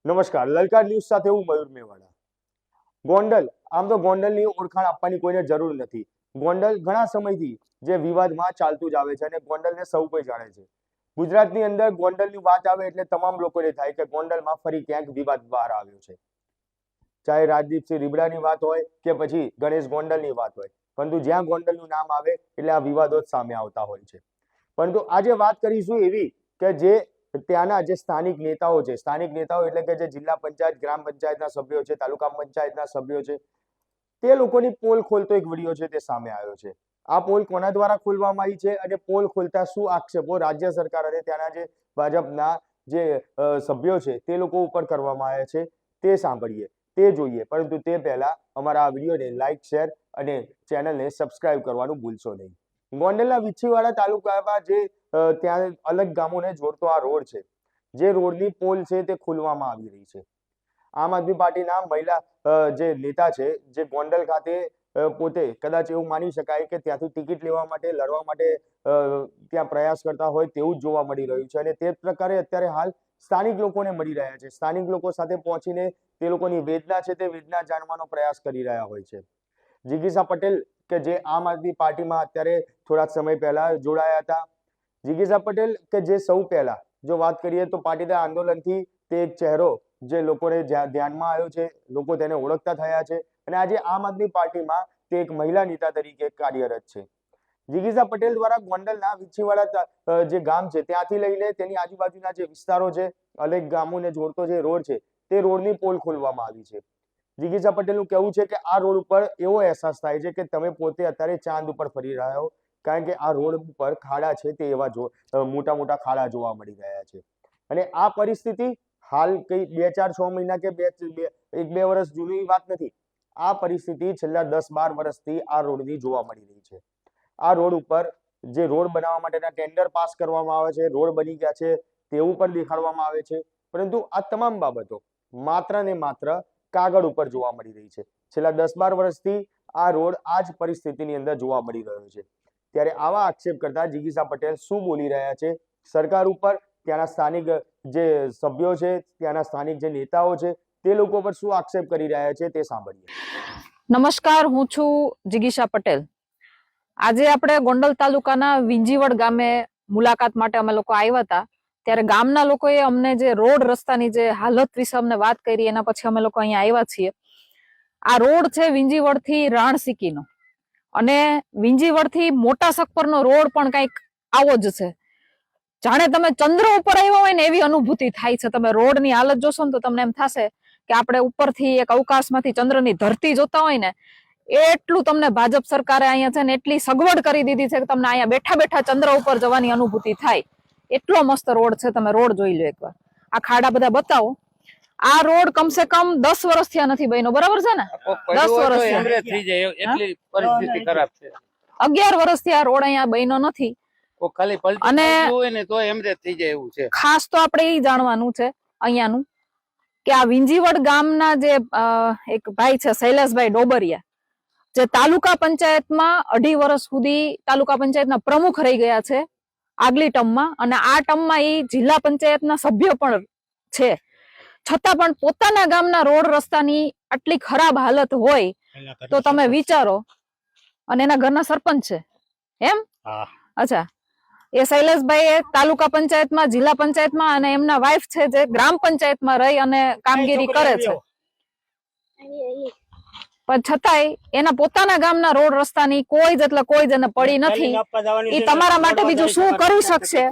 નમસ્કાર, લલકાર ન્યૂઝ સાથે હું મયુર મેવાડા। ગોંડલ, આમ તો ગોંડલની ઓળખાણ આપવાની કોઈને જરૂર નથી। ગોંડલ ઘણા સમયથી જે વિવાદમાં ચાલતું જ આવે છે અને ગોંડલને સૌ કોઈ જાણે છે। ગુજરાતની અંદર ગોંડલની વાત આવે એટલે તમામ લોકોને થાય કે ગોંડલમાં ફરી ક્યાંક વિવાદ બહાર આવ્યો છે। ચાહે રાજદીપસિંહ રીબડાની વાત હોય કે પછી ગણેશ ગોંડલની વાત હોય, પરંતુ જ્યાં ગોંડલનું નામ આવે એટલે આ વિવાદો જ સામે આવતા હોય છે। પરંતુ આજે વાત કરીશું એવી કે જે ત્યાંના જે સ્થાનિક નેતાઓ છે, સ્થાનિક નેતાઓ એટલે કે જે જિલ્લા પંચાયત, ગ્રામ પંચાયતના સભ્યો છે, તાલુકા પંચાયતના સભ્યો છે, તે લોકોની પોલ ખોલતો એક વિડીયો છે તે સામે આવ્યો છે। આ પોલ કોના દ્વારા ખોલવામાં આવી છે અને પોલ ખોલતા શું આક્ષેપો રાજ્ય સરકાર અને ત્યાંના જે ભાજપના જે સભ્યો છે તે લોકો ઉપર કરવામાં આવ્યા છે તે સાંભળીએ, તે જોઈએ। પરંતુ તે પહેલા અમારા આ વિડીયોને લાઈક, શેર અને ચેનલને સબસ્ક્રાઇબ કરવાનું ભૂલશો નહીં। ગોંડલના વિછીવાડા તાલુકામાં જે ત્યાં અલગ ગામોને જોડતો આ રોડ છે, જે રોડની પોલ છે તે ખોલવામાં આવી રહી છે। આમ આદમી પાર્ટીના મહિલા જે નેતા છે, જે ગોંડલ ખાતે પોતે કદાચ એવું માની શકાય કે ત્યાંથી ટિકિટ લેવા માટે, લડવા માટે ત્યાં પ્રયાસ કરતા હોય તેવું જ જોવા મળી રહ્યું છે અને તે પ્રકારે અત્યારે હાલ સ્થાનિક લોકોને મળી રહ્યા છે। સ્થાનિક લોકો સાથે પહોંચીને તે લોકોની વેદના છે તે વેદના જાણવાનો પ્રયાસ કરી રહ્યા હોય છે। જિગીશા પટેલ કે જે આમ આદમી પાર્ટીમાં અત્યારે થોડા સમય પહેલા જોડાયા હતા, જિગીશા પટેલ કે જે સૌ પહેલા જો વાત કરીએ તો પાટીદાર આંદોલનથી તે એક ચહેરો જે લોકોને ધ્યાનમાં આવ્યો છે, લોકો તેને ઓળખતા થયા છે અને આજે આમ આદમી પાર્ટીમાં તે એક મહિલા નેતા તરીકે કાર્યરત છે। જિગીશા પટેલ દ્વારા ગોંડલના વિછીવાડા જે ગામ છે ત્યાંથી લઈને તેની આજુબાજુના જે વિસ્તારો છે, અનેક ગામોને જોડતો જે રોડ છે તે રોડની પોલ ખોલવામાં આવી છે। જિગીશા પટેલનું કહેવું છે કે આ રોડ ઉપર એવો અહેસાસ થાય છે કે તમે પોતે અત્યારે ચાંદ ઉપર ફરી રહ્યા હો, કારણ કે આ રોડ ઉપર ખાડા છે તે એવા મોટા મોટા ખાડા જોવા મળી રહ્યા છે અને આ પરિસ્થિતિ હાલ કઈ 2-4-6 મહિના કે 1-2 વર્ષ જૂની વાત નથી। આ પરિસ્થિતિ છેલ્લા 10-12 વર્ષથી આ રોડની જોવા મળી રહી છે। આ રોડ ઉપર જે રોડ બનાવવા માટેના ટેન્ડર પાસ કરવામાં આવે છે, રોડ બની ગયા છે તેવું પણ દેખાડવામાં આવે છે, પરંતુ આ તમામ બાબતો માત્ર ને માત્ર કાગળ ઉપર જોવા મળી રહી છે। છેલ્લા 10-12 વર્ષથી આ રોડ આ જ પરિસ્થિતિની અંદર જોવા મળી રહ્યો છે। ત્યારે આવા આક્ષેપ કરતા જિગીશા પટેલ શું બોલી રહ્યા છે સરકાર ઉપર, ત્યાંના સ્થાનિક જે સભ્યો છે, ત્યાંના સ્થાનિક જે નેતાઓ છે તે લોકો પર શું આક્ષેપ કરી રહ્યા છે તે સાંભળીએ। નમસ્કાર, હું છું જિગીશા પટેલ। આજે આપણે ગોંડલ તાલુકાના વિંજીવડ ગામે મુલાકાત માટે અમે લોકો આવ્યા હતા, ત્યારે ગામના લોકોએ અમને જે રોડ રસ્તાની જે હાલત વિશે અમને વાત કરી, એના પછી અમે લોકો અહીંયા આવ્યા છીએ। આ રોડ છે વિંજીવડ થી રાણસીકીનો અને વિંજીવડ થી મોટા સકપરનો રોડ પણ કંઈક આવો જ છે, જાણે તમે ચંદ્ર ઉપર આવ્યા હોય ને એવી અનુભૂતિ થાય છે। તમે રોડની હાલત જોશો ને તો તમને એમ થશે કે આપણે ઉપરથી એક અવકાશમાંથી ચંદ્રની ધરતી જોતા હોય ને એટલું તમને ભાજપ સરકારે અહીંયા છે ને એટલી સગવડ કરી દીધી છે કે તમને અહીંયા બેઠા બેઠા ચંદ્ર ઉપર જવાની અનુભૂતિ થાય, એટલો મસ્ત રોડ છે। તમે રોડ જોઈ લો એકવાર, આ ખાડા બધા બતાવો। આ રોડ કમસે કમ 10 વર્ષ થયા નથી બન્યો, બરાબર છે ને? 10 વર્ષ 11 વર્ષથી આ રોડ અહીંયા બન્યો નથી અને ખાસ તો આપણે એ જાણવાનું છે અહીંયાનું કે આ વિંજીવડ ગામના જે એક ભાઈ છે શૈલેષભાઈ ડોબરિયા, જે તાલુકા પંચાયતમાં 2.5 વર્ષ સુધી તાલુકા પંચાયતના પ્રમુખ રહી ગયા છે આગલી ટર્મમાં, અને આ ટર્મમાં એ જિલ્લા પંચાયતના સભ્ય પણ છે, છતાં પણ પોતાના ગામના રોડ રસ્તાની આટલી ખરાબ હાલત હોય તો તમે વિચારો। અને એના ઘરના સરપંચ છે એમ? અચ્છા, એ શૈલેષભાઈ તાલુકા પંચાયતમાં, જિલ્લા પંચાયતમાં અને એમના વાઇફ છે જે ગ્રામ પંચાયતમાં રહી અને કામગીરી કરે છે, પણ છતાંય એના પોતાના ગામના રોડ રસ્તાની કોઈ જ એટલે કોઈ જ એને પડી નથી। એ તમારા માટે બીજું શું કરી શકશે?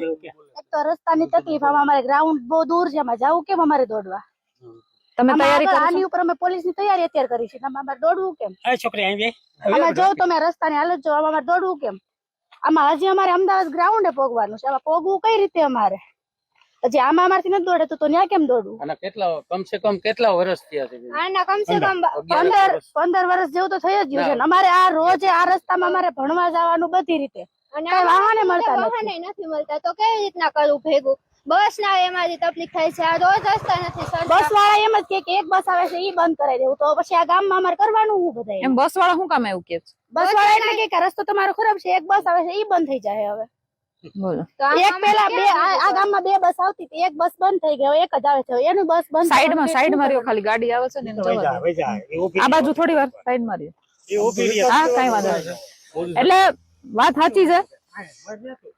એક તો રસ્તાની તકલીફ, અમારે ગ્રાઉન્ડ બહુ દૂર છે, અમે જાવું કેમ અમારે દોડવા? તમે તૈયારી કરો? આની ઉપર અમે પોલીસની તૈયારી અત્યારે કરી છે, અમારે દોડવું કેમ? અમે જો તમે રસ્તાની હાલત જો, અમારે દોડવું કેમ? આમાં હજી અમારે અમદાવાદ ગ્રાઉન્ડે પોગવાનું છે, આમાં પોગવું કઈ રીતે અમારે? હજી આમાં અમારથી નથી દોડે તો ત્યાં કેમ દોડવું? અને કમસે કમ કેટલા વર્ષ થયા છે? આના કમસે કમ 15 વર્ષ જેવું તો થઈ જ ગયું છે। અમારે આ રોજ આ રસ્તામાં અમારે ભણવા જવાનું બધી રીતે, અને વાહને મળતા તો કેવી રીતના કરવું ભેગું? બસ ના એમાંથી તકલીફ થાય છે, આ રોજ રસ્તા નથી। બસ વાળા એમ જ કે એક બસ આવે છે ઈ બંધ કરાવી દેવું, તો પછી આ ગામમાં અમારે કરવાનું હું બધા? એમ બસ વાળા શું કામ એવું કે છે? બસ વાળા એટલે કે રસ્તો તમારો ખરાબ છે, એક બસ આવે છે ઈ બંધ થઈ જાય હવે। બોલો એક પેલા બે આ ગામમાં 2 બસ આવતી હતી, એક બસ બંધ થઈ ગઈ, એક જ આવે છે. એનું બસ બંધ સાઈડમાં રહ્યો, ખાલી ગાડી આવે છે ને એને જવા દો. આ બાજુ થોડી વાર સાઈડમાં રહ્યો. હા કઈ વાંધો નહીં. એટલે વાત સાચી છે.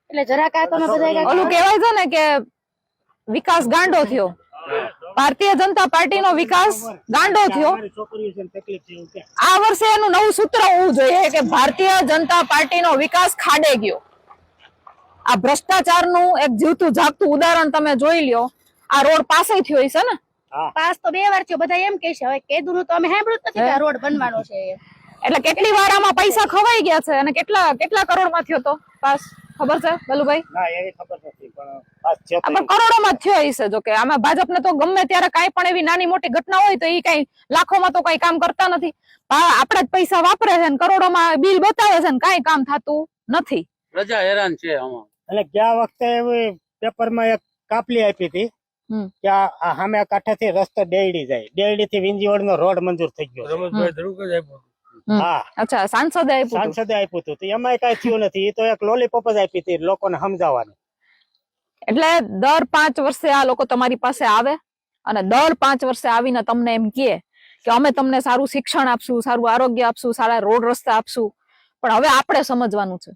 એટલે જરાક આ તમે બધા ઓલું કહેવાય છે ને કે વિકાસ ગાંડો થયો, ભારતીય જનતા પાર્ટીનો વિકાસ ગાંડો થયો. આ વર્ષે એનું નવું સૂત્ર હોવું જોઈએ કે ભારતીય જનતા પાર્ટીનો વિકાસ ખાડે ગયો. આ ભ્રષ્ટાચારનું એક જીવતું જાગતું ઉદાહરણ તમે જોઈ લ્યો. આ રોડ પાસે થયો છે ને, પાસ તો 2 વાર થયો. બધા એમ કહે છે, હવે કેદું નું તો અમે સાંભળ્યું જ નથી કે આ રોડ બનવાનો છે. એટલે કેટલી વાર આમાં પૈસા ખવાઈ ગયા છે અને કેટલા કરોડમાં થયો તો પાસ ખબર છે બલુભાઈ? પણ કરોડોમાં થયો હશે. જો કે આમાં ભાજપને તો ગમે ત્યારે કાંઈ પણ એવી નાની મોટી ઘટના હોય તો એ કઈ લાખોમાં તો કઈ કામ કરતા નથી. આપણા જ પૈસા વાપરે છે ને કરોડોમાં બિલ બતાવે છે ને કાંઈ કામ થતું નથી. પ્રજા હેરાન છે આમાં. અને ગયા વખતે એવી પેપરમાં એક કાપલી આપી હતી કે આ સામે કાંઠેથી રસ્તો ડેરડી જાય, ડેરડી થી વિંજીવડ નો રોડ મંજૂર થઈ ગયો. રમેશભાઈ ધ્રુવ જ આપ્યો. હા અચ્છા, સાંસદે આપ્યું હતું તો એમાં કઈ થયું નથી. એ તો એક લોલીપોપ જ આપી હતી લોકોને સમજાવવાની. એટલે દર 5 વર્ષે આ લોકો તમારી પાસે આવે અને દર 5 વર્ષે આવીને તમને એમ કહે કે અમે તમને સારું શિક્ષણ આપશું, સારું આરોગ્ય આપશું, સારા રોડ રસ્તા આપશું. પણ હવે આપણે સમજવાનું છે,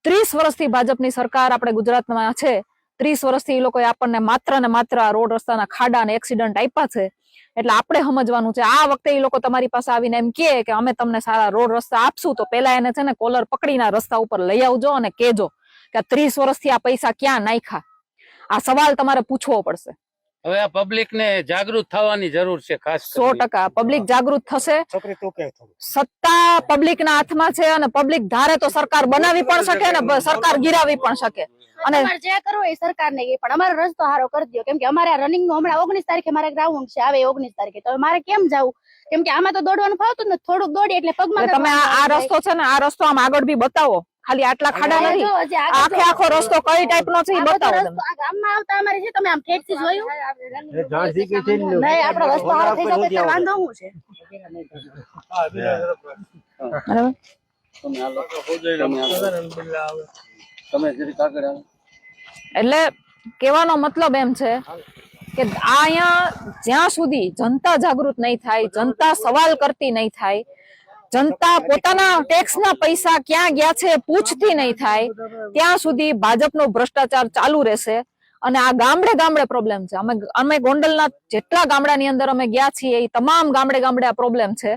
30 વર્ષથી ભાજપની સરકાર આપણે ગુજરાતમાં છે. 30 વર્ષથી એ લોકોએ આપણને માત્ર ને માત્ર રોડ રસ્તાના ખાડા અને એક્સિડન્ટ આપ્યા છે. એટલે આપણે સમજવાનું છે. આ વખતે એ લોકો તમારી પાસે આવીને એમ કહે કે અમે તમને સારા રોડ રસ્તા આપશું, તો પેલા એને છે ને કોલર પકડીને રસ્તા ઉપર લઈ આવજો અને કહેજો કે 30 વર્ષથી આ પૈસા ક્યાં નાખ્યા. આ સવાલ તમારે પૂછવો પડશે. હવે આ પબ્લિક ને જાગૃત થવાની જરૂર છે ખાસ. 100% પબ્લિક જાગૃત થશે. છોકરી તું કે સત્તા પબ્લિક ના હાથમાં છે અને પબ્લિક ધારે તો સરકાર બનાવી પણ શકે ને સરકાર ગિરાવી પણ શકે. અને જે કરવું એ સરકારને એ પણ અમારો રસ્તો સારો કરી દો. કેમ કે અમારે રનિંગ નું હમણાં 19 તારીખે મારે ગ્રાઉન્ડ છે, આવે 19 તારીખે. તો મારે કેમ જવું? કેમ કે આમાં તો દોડવાનું ફાવતું નથી, થોડુંક દોડી એટલે પગમાં. તમે આ રસ્તો છે ને, આ રસ્તો આમ આગળ બી બતાવો. ખાલી આટલા ખાડા નથી, આખો રસ્તો કઈ ટાઈપ નો છે એ બતાવો. આ ગામમાં આવતા અમારે છે, તમે આમ ઠેકથી જોયું નહીં? આપણો રસ્તો સારો થઈ જતો એટલે વાંધો શું છે? એટલે કહેવાનો મતલબ એમ છે કે આ અહીંયા જ્યાં સુધી જનતા જાગૃત નહીં થાય, જનતા સવાલ કરતી નહીં થાય, જનતા પોતાના ટેક્સના પૈસા ક્યાં ગયા છે પૂછતી નહીં થાય, ત્યાં સુધી ભાજપનો ભ્રષ્ટાચાર ચાલુ રહેશે. અને આ ગામડે ગામડે પ્રોબ્લેમ છે. અમે ગોંડલના જેટલા ગામડાની અંદર અમે ગયા છીએ એ તમામ ગામડે આ પ્રોબ્લેમ છે.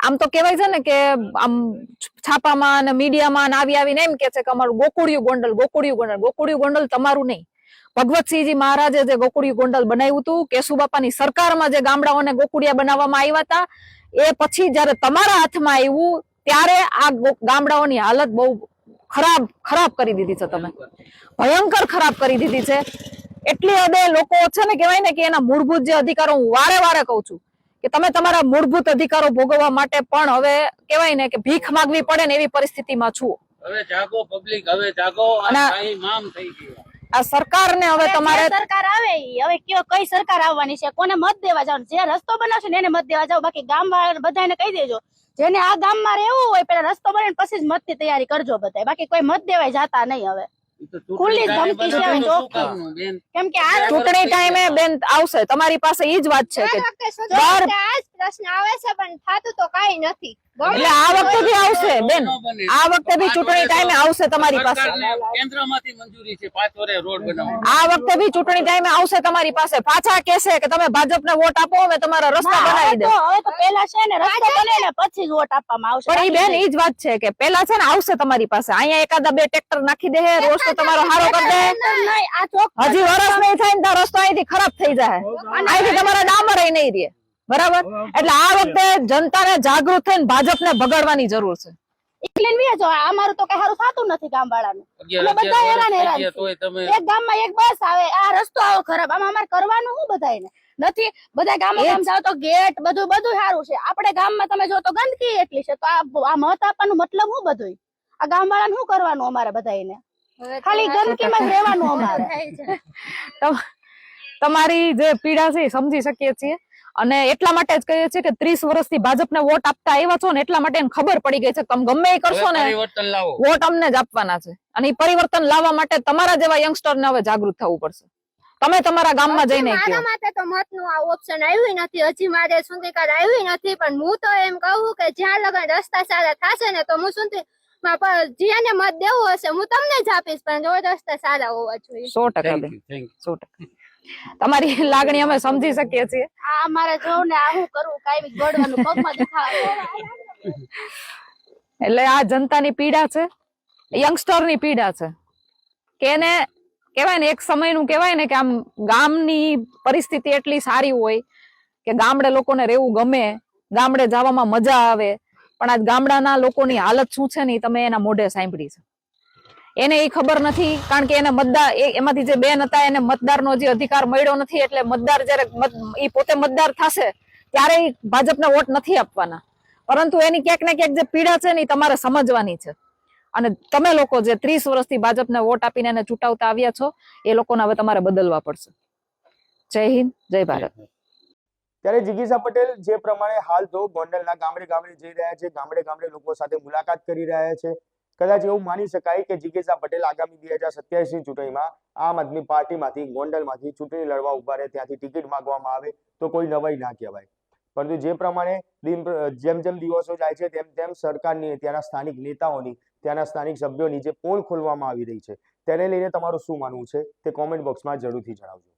આમ તો કહેવાય છે ને કે આમ છાપામાં અને મીડિયામાં આવીને એમ કે છે કે અમારું ગોકુળિયું ગોંડલ તમારું નહીં. ભગવતસિંહજી મહારાજે જે ગોકુળિયું ગોંડલ બનાવ્યું હતું, કેશુબાપાની સરકારમાં જે ગામડાઓને ગોકુળિયા બનાવવામાં આવ્યા હતા, એ પછી જયારે તમારા હાથમાં આવ્યું ત્યારે આ ગામડાઓની હાલત બહુ ખરાબ કરી દીધી છે. તમે ભયંકર ખરાબ કરી દીધી છે. એટલી હદે લોકો છે ને કહેવાય ને કે એના મૂળભૂત જે અધિકારો, હું વારે કઉ છું કે તમે તમારા મૂળભૂત અધિકારો ભોગવવા માટે પણ હવે કહેવાય ને કે ભીખ માંગવી પડે ને એવી પરિસ્થિતિમાં છો. હવે જાગો પબ્લિક, હવે જાગો. મામ થઈ ગયું આ સરકારને. હવે તમારે સરકાર આવે, હવે કઈ સરકાર આવવાની છે, કોને મત દેવા જવાનું? જે રસ્તો બનાવશે ને એને મત દેવા જાવ. બાકી ગામ વાળા બધાને કહી દેજો, જેને આ ગામમાં રહેવું હોય પેલા રસ્તો બને પછી જ મતની તૈયારી કરજો બધા. બાકી કોઈ મત દેવાય જાતા નહીં. હવે ખુલ્લી ધમકી છે. કેમ કે આ ચૂંટણી ટાઈમે બેન આવશે તમારી પાસે ઈ જ વાત છે કે પ્રશ્ન આવે છે પણ થાતું તો કઈ નથી. એટલે આ વખતે બી આવશે બેન, આ વખતે બી ચૂંટણી ટાઈમે આવશે તમારી પાસે. કેન્દ્રમાંથી મંજૂરી છે 5 વર્ષે રોડ બનાવવા. આ વખતે બી ચૂંટણી ટાઈમે આવશે તમારી પાસે. પાછા કહેશે કે તમે ભાજપને વોટ આપો, અમે તમારા રસ્તા બનાવી દે. હવે તો પેલા છે ને રસ્તો બને ને પછી જ વોટ આપવામાં આવશે. પણ ઈ બેન ઈ જ વાત છે કે પેલા છે ને આવશે તમારી પાસે. અહીંયા એકાદા 2 ટ્રેક્ટર નાખી દે, રોડ તો તમારો હારો કરી દે. હજી વર્ષ નહીં થાય ને રસ્તો અહીંથી ખરાબ થઈ જાય, અહીંથી તમારા ડામર નહીં રહે. બરાબર? એટલે આ વખતે જનતાને જાગૃત થઈને ભાજપને ભગાડવાની જરૂર છે. અમારું તો કઈ સારું થતું નથી ગામ વાળાનું. બધા હેરાન એક ગામમાં એક બસ આવે, આ રસ્તો આવો ખરાબ. આમાં અમારે કરવાનું શું બધાને નથી? બધા ગામ જાવ તો ગેટ બધું સારું છે. આપણે ગામમાં તમે જો તો ગંદકી એટલી છે. તો આ મત આપવાનું મતલબ શું? બધું આ ગામ વાળાને શું કરવાનું? અમારે બધાને ખાલી ગંદકીમાં જ રહેવાનું. અમારે તમારી જે પીડા છે એ સમજી શકીએ છીએ અને એટલા માટે જ કહીએ છીએ કે 30 વર્ષથી ભાજપને વોટ આપતા આવ્યા છો ને એટલા માટે એને ખબર પડી ગઈ છે તમે ગમે એ કરશો ને વોટ અમને જ આપવાના છે. અને એ પરિવર્તન લાવવા માટે તમારા જેવા યંગસ્ટરને હવે જાગૃત થવું પડશે. તમે તમારા ગામમાં જઈને કહો. મારા માટે તો મતનું આ ઓપ્શન આવ્યું નથી, હજી મારે સુધી કાંઈ આવ્યું નથી, પણ હું તો એમ કહું કે જ્યાં લગન રસ્તા સારા થશે ને તો હું સુધી જેને મત દેવું હશે હું તમને જ આપીશ, પણ જો રસ્તા સારા હોવા જોઈએ. 100% બેન, 100%. તમારી લાગણી અમે સમજી શકીએ છીએ. આ મારે જોઉં ને આ હું કરું કાંઈ ગોળવાનું પગમાં દુખાવા. એટલે આ જનતાની પીડા છે, યંગસ્ટરની પીડા છે કે એને કહેવાય ને એક સમયનું કહેવાય ને કે આમ ગામની પરિસ્થિતિ એટલી સારી હોય કે ગામડે લોકોને રહેવું ગમે, ગામડે જવામાં મજા આવે, પણ આજ ગામડાના લોકોની હાલત શું છે ને તમે એના મોઢે સાંભળી છે. એને એ ખબર નથી, કારણ કે એને મતદાર એમાંથી જે બેન હતા એને મતદારનો જે અધિકાર મળ્યો નથી, એટલે મતદાર જયારે એ પોતે મતદાર થશે ત્યારે ભાજપને વોટ નથી આપવાના. પરંતુ એની ક્યાંક ને ક્યાંક જે પીડા છે ને એ તમારે સમજવાની છે. અને તમે લોકો જે 30 વર્ષથી ભાજપને વોટ આપીને એને ચૂંટાવતા આવ્યા છો એ લોકોને હવે તમારે બદલવા પડશે. જય હિન્દ, જય ભારત. ત્યારે જિગીષા પટેલ જે પ્રમાણે હાલ તો ગોંડલના ગામડે ગામડે જઈ રહ્યા છે, ગામડે ગામડે લોકો સાથે મુલાકાત કરી રહ્યા છે. કદાચ એવું માની શકાય કે જિગીષા પટેલ આગામી 2027 ચૂંટણીમાં આમ આદમી પાર્ટીમાંથી ગોંડલમાંથી ચૂંટણી લડવા ઉભા રહે, ત્યાંથી ટિકિટ માંગવામાં આવે તો કોઈ નવાઈ ના કહેવાય. પરંતુ જે પ્રમાણે જેમ જેમ દિવસો જાય છે તેમ તેમ સરકારની, ત્યાંના સ્થાનિક નેતાઓની, ત્યાંના સ્થાનિક સભ્યોની જે પોલ ખોલવામાં આવી રહી છે તેને લઈને તમારું શું માનવું છે તે કોમેન્ટ બોક્સમાં જરૂરથી જણાવજો.